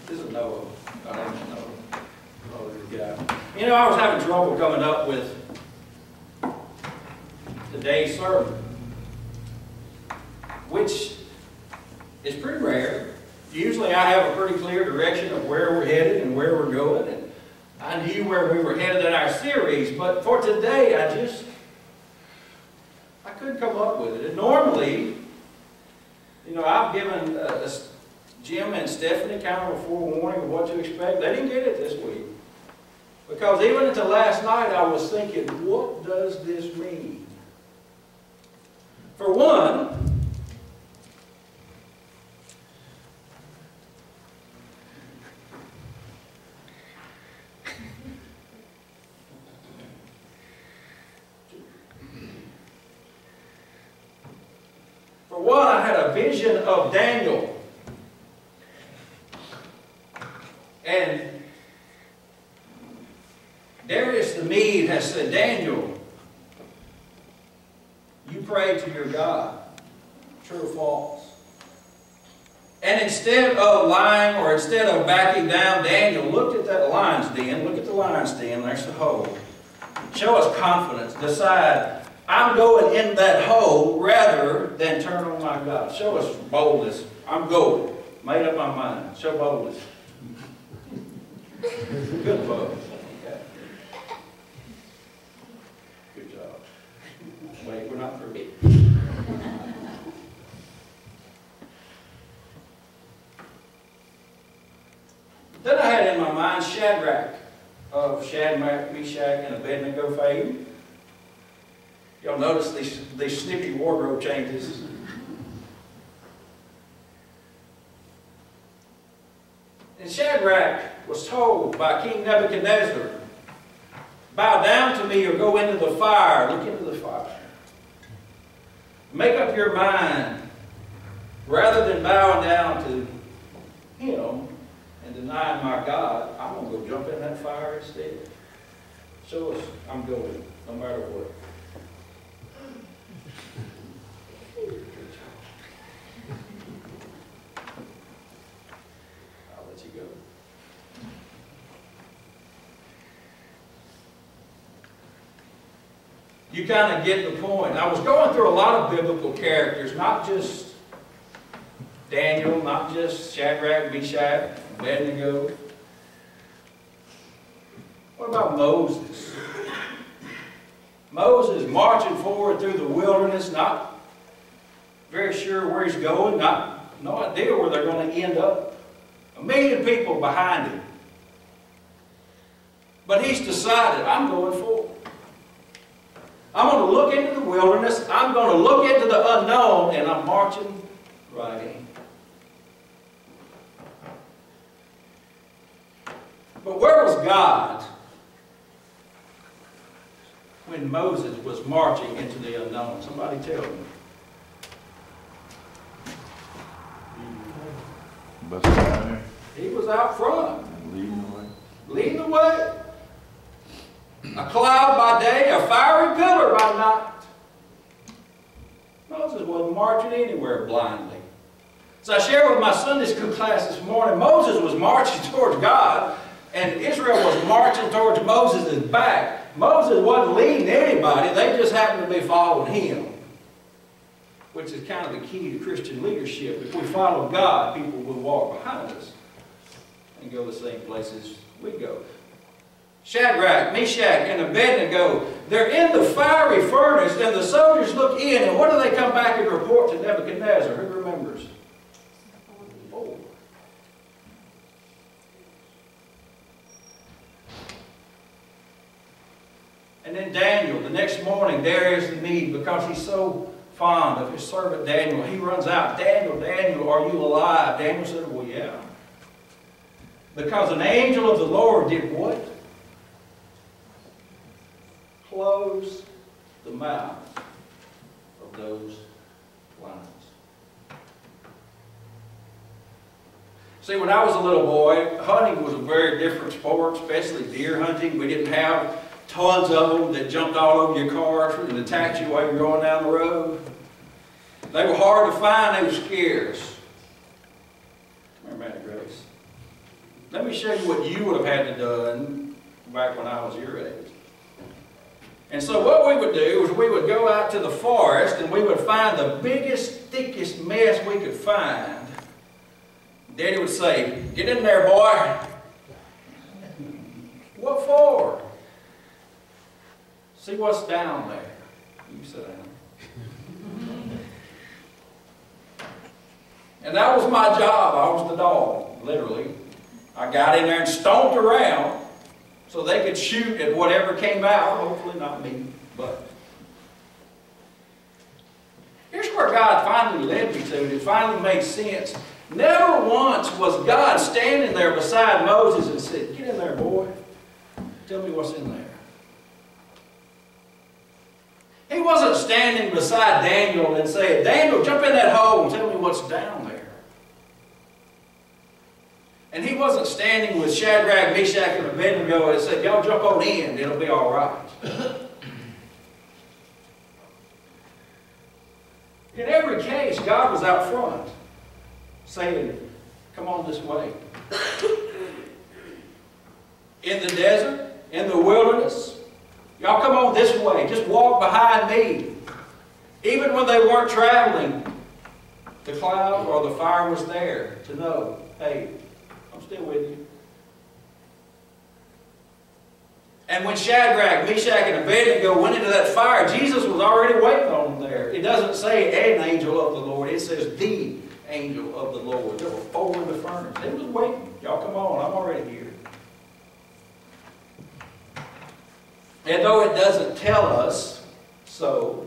This is Noah. My name is Noah. Oh, good guy. You know, I was having trouble coming up with today's sermon, which is pretty rare. Usually I have a pretty clear direction of where we're headed and where we're going, and I knew where we were headed in our series, but for today I couldn't come up with it. And normally, you know, I've given Jim and Stephanie kind of a forewarning of what to expect. They didn't get it this week. Because even until last night I was thinking, what does this mean? For one, I had a vision of Daniel. And Darius the Mede has said, Daniel, you pray to your God. True or false? And instead of lying or instead of backing down, Daniel looked at that lion's den. Look at the lion's den. There's the hole. Show us confidence. Decide, I'm going in that hole rather than turn on my God. Show us boldness. I'm going. Made up my mind. Show boldness. Good book. Okay. Good job. Wait, we're not through. Then I had in my mind Shadrach of Shadrach, Meshach, and Abednego fame. Y'all notice these snippy wardrobe changes. And Shadrach was told by King Nebuchadnezzar, bow down to me or go into the fire. Look into the fire. Make up your mind. Rather than bowing down to him and denying my God, I'm going to go jump in that fire instead. Show us I'm going, no matter what. I'll let you go. You kind of get the point. I was going through a lot of biblical characters, not just Daniel, not just Shadrach, Meshach, Abednego. What about Moses? Moses marching forward through the wilderness, not very sure where he's going, no idea where they're going to end up. 1 million people behind him. But he's decided, I'm going forward. I'm going to look into the wilderness, I'm going to look into the unknown, and I'm marching right in. But where was God when Moses was marching into the unknown? Somebody tell me. He was out front. Leading the way. Leading the way. A cloud by day, a fiery pillar by night. Moses wasn't marching anywhere blindly. So I shared with my Sunday school class this morning, Moses was marching towards God, and Israel was marching towards Moses' back. Moses wasn't leading anybody, they just happened to be following him. Which is kind of the key to Christian leadership. If we follow God, people will walk behind us and go the same places we go. Shadrach, Meshach, and Abednego, they're in the fiery furnace, and the soldiers look in, and what do they come back and report to Nebuchadnezzar? Who remembers? 4. And then Daniel, the next morning, Darius the Mede, because he's so fond of his servant Daniel, he runs out, Daniel, Daniel, are you alive? Daniel said, well, yeah. Because an angel of the Lord did what? Close the mouth of those lions. See, when I was a little boy, hunting was a very different sport, especially deer hunting. We didn't have tons of them that jumped all over your cars and attacked you while you were going down the road. They were hard to find, they were scarce. Remember that, Grace? Let me show you what you would have had to done back when I was your age. And so what we would do is we would go out to the forest and we would find the biggest, thickest mess we could find. Daddy would say, "Get in there, boy." What for? See what's down there. You sit down. And that was my job. I was the dog, literally. I got in there and stomped around so they could shoot at whatever came out. Hopefully not me, but here's where God finally led me to. It finally made sense. Never once was God standing there beside Moses and said, "Get in there, boy. Tell me what's in there." He wasn't standing beside Daniel and saying, "Daniel, jump in that hole and tell me what's down there." And he wasn't standing with Shadrach, Meshach, and Abednego and said, "Y'all jump on in, it'll be all right." In every case, God was out front saying, "Come on this way." In the desert, in the wilderness, y'all come on this way. Just walk behind me. Even when they weren't traveling, the cloud or the fire was there to know, hey, I'm still with you. And when Shadrach, Meshach, and Abednego went into that fire, Jesus was already waiting on them there. It doesn't say an angel of the Lord. It says the angel of the Lord. There were 4 in the furnace. He was waiting. Y'all come on. I'm already here. And though it doesn't tell us so,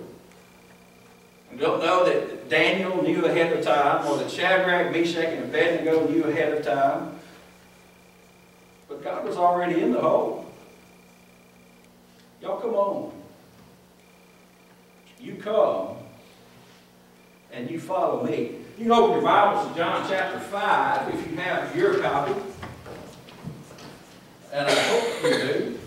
we don't know that Daniel knew ahead of time or that Shadrach, Meshach, and Abednego knew ahead of time. But God was already in the hole. Y'all come on. You come and you follow me. You can open your Bibles to John chapter 5 if you have your copy. And I hope you do.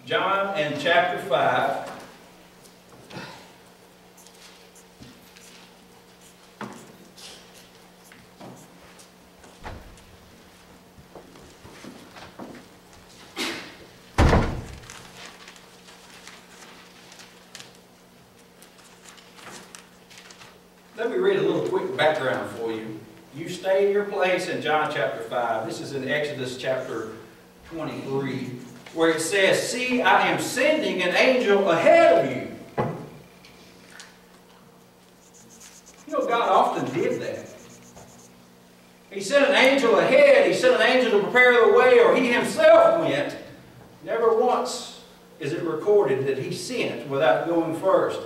John and chapter 5. Let me read a little quick background for you. You stay in your place in John chapter 5. This is in Exodus chapter 23, where it says, "See, I am sending an angel ahead of you." You know, God often did that. He sent an angel ahead. He sent an angel to prepare the way, or he himself went. Never once is it recorded that he sent without going first.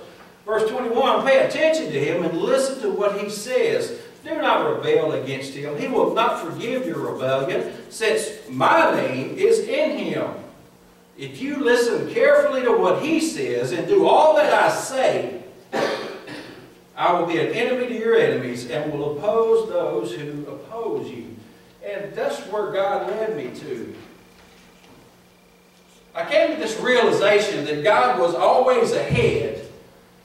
Verse 21, "Pay attention to him and listen to what he says. Do not rebel against him. He will not forgive your rebellion, since my name is in him. If you listen carefully to what he says and do all that I say, I will be an enemy to your enemies and will oppose those who oppose you." And that's where God led me to. I came to this realization that God was always ahead.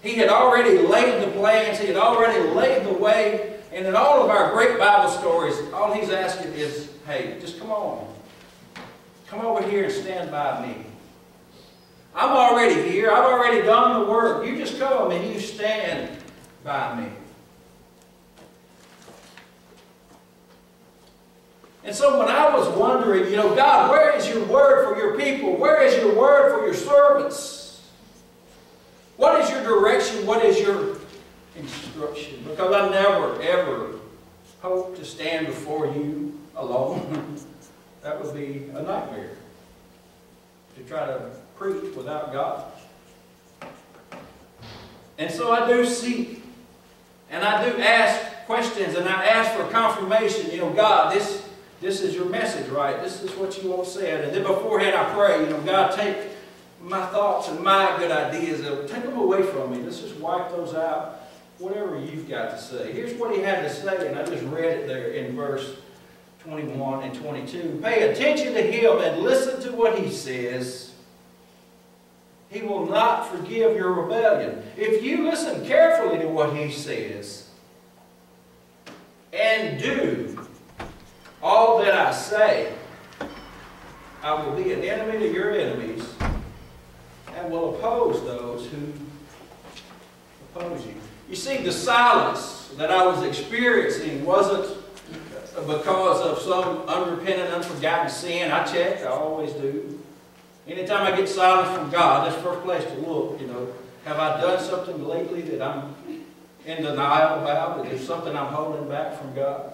He had already laid the plans. He had already laid the way. And in all of our great Bible stories, all he's asking is, hey, just come on. Come over here and stand by me. I'm already here. I've already done the work. You just come and you stand by me. And so when I was wondering, you know, God, where is your word for your people? Where is your word for your servants? What is your direction? What is your instruction? Because I never, ever hope to stand before you alone. That would be a nightmare, to try to preach without God. And so I do seek, and I do ask questions, and I ask for confirmation. You know, God, this is your message, right? This is what you want said. And then beforehand I pray, you know, God, take my thoughts and my good ideas, take them away from me. Let's just wipe those out. Whatever you've got to say. Here's what he had to say, and I just read it there in verse 21 and 22. "Pay attention to him and listen to what he says. He will not forgive your rebellion. If you listen carefully to what He says and do all that I say, I will be an enemy to your enemies and will oppose those who oppose you. You see, the silence that I was experiencing wasn't because of some unrepentant, unforgotten sin. I check, I always do. Anytime I get silence from God, that's the first place to look, Have I done something lately that I'm in denial about? Is there something I'm holding back from God?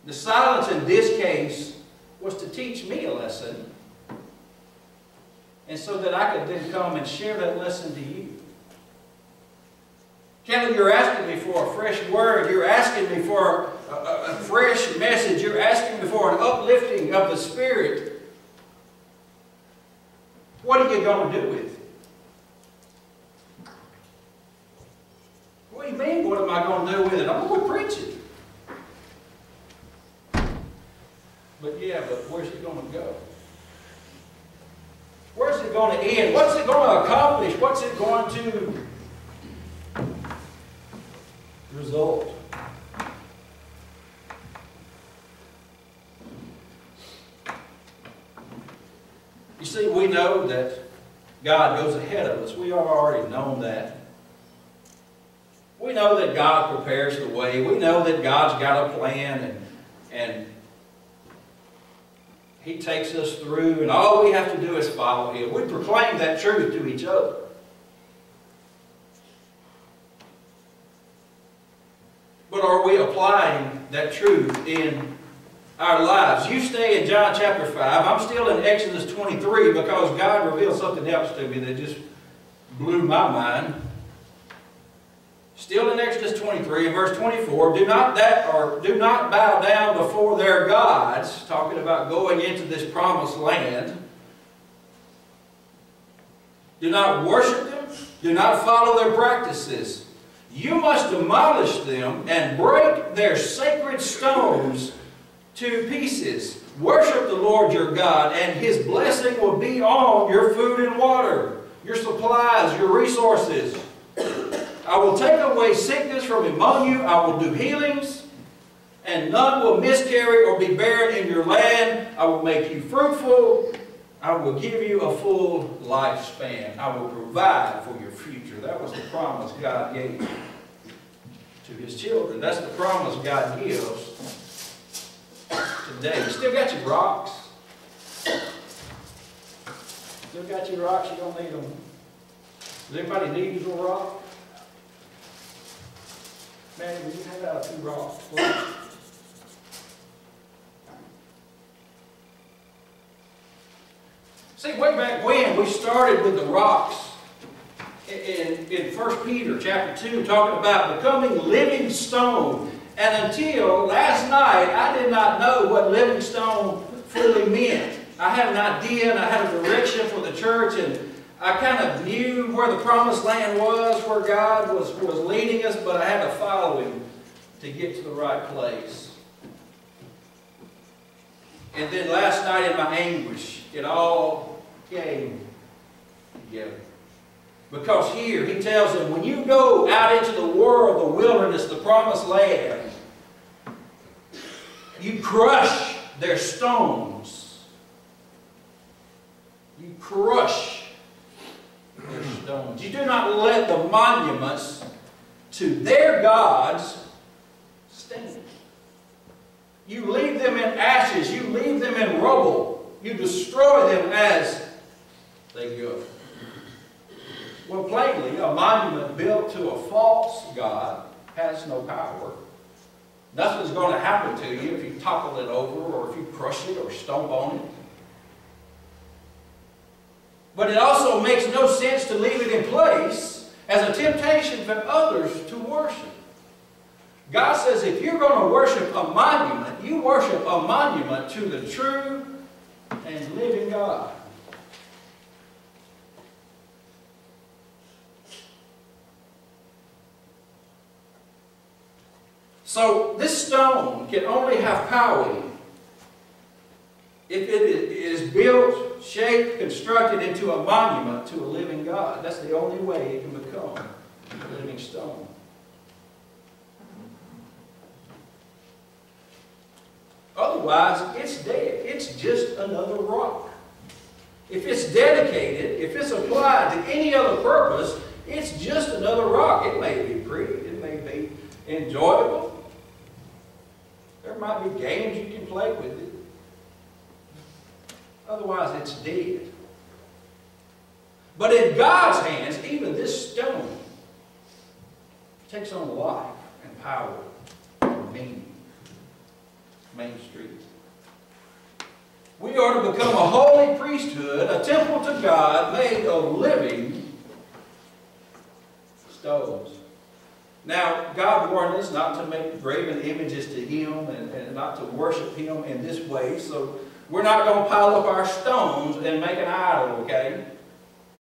The silence in this case was to teach me a lesson, and so that I could then come and share that lesson to you. Kelly, you're asking me for a fresh word. You're asking me for a fresh message. You're asking me for an uplifting of the Spirit. What are you going to do with it? What do you mean, what am I going to do with it? I'm going to preach it. But where's it going to go? Where's it going to end? What's it going to accomplish? What's it going to result? You see, we know that God goes ahead of us. We have already known that. We know that God prepares the way. We know that God's got a plan, and He takes us through, and all we have to do is follow Him. We proclaim that truth to each other. But are we applying that truth in our lives? You stay in John chapter 5. I'm still in Exodus 23 because God revealed something else to me that just blew my mind. Still in Exodus 23, verse 24, do not bow down before their gods, talking about going into this promised land. Do not worship them. Do not follow their practices. You must demolish them and break their sacred stones to pieces. Worship the Lord your God, and His blessing will be on your food and water, your supplies, your resources. I will take away sickness from among you. I will do healings, and none will miscarry or be barren in your land. I will make you fruitful. I will give you a full lifespan. I will provide for your future. That was the promise God gave to His children. That's the promise God gives today. You still got your rocks? Still got your rocks? You don't need them. Does anybody need your rock? Man, will you hand out 2 rocks, please? See, way back when we started with the rocks in 1 Peter chapter 2, talking about becoming living stone. And until last night, I did not know what living stone fully meant. I had an idea and I had a direction for the church, and I kind of knew where the promised land was, where God was leading us, but I had to follow Him to get to the right place. And then last night in my anguish, it all came together. Because here He tells them, when you go out into the world, the wilderness, the promised land, you crush their stones. You crush their stones. You do not let the monuments to their gods stand. You leave them in ashes. You leave them in rubble. You destroy them as they go. Well, plainly, a monument built to a false god has no power. Nothing's going to happen to you if you topple it over or if you crush it or stomp on it. But it also makes no sense to leave it in place as a temptation for others to worship. God says if you're going to worship a monument, you worship a monument to the true and living God. So this stone can only have power if it is built shaped, constructed into a monument to a living God. That's the only way it can become a living stone. Otherwise, it's dead. It's just another rock. If it's dedicated, if it's applied to any other purpose, it's just another rock. It may be pretty. It may be enjoyable. There might be games you can play with it. Otherwise, it's dead. But in God's hands, even this stone takes on life and power and meaning. Main Street. We are to become a holy priesthood, a temple to God made of living stones. Now, God warned us not to make graven images to Him and not to worship Him in this way. So we're not going to pile up our stones and make an idol, okay?